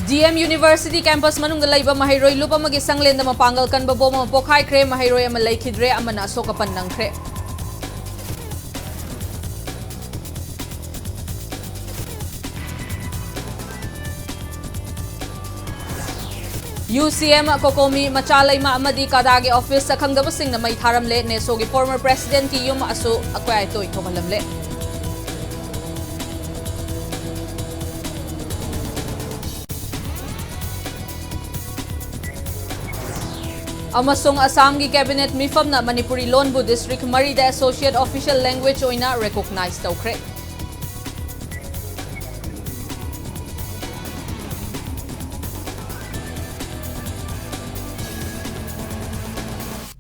DM University campus manungda laiba mahairoi lupa magi sanglenda mapangal kanba boma pokhai khre mahairoi ama laikhidre amana sokapan nangkhre. UCM Kokomi Machalai Ma Amadi Kadagi Office Sakhangdaba Singna Mai Tharamle Nesogi former president ki yum asu akwai toi thokalamle. Amasung Assam ki cabinet mifamna Manipuri Lonbu district Marida associate official language oina recognize tawkhre.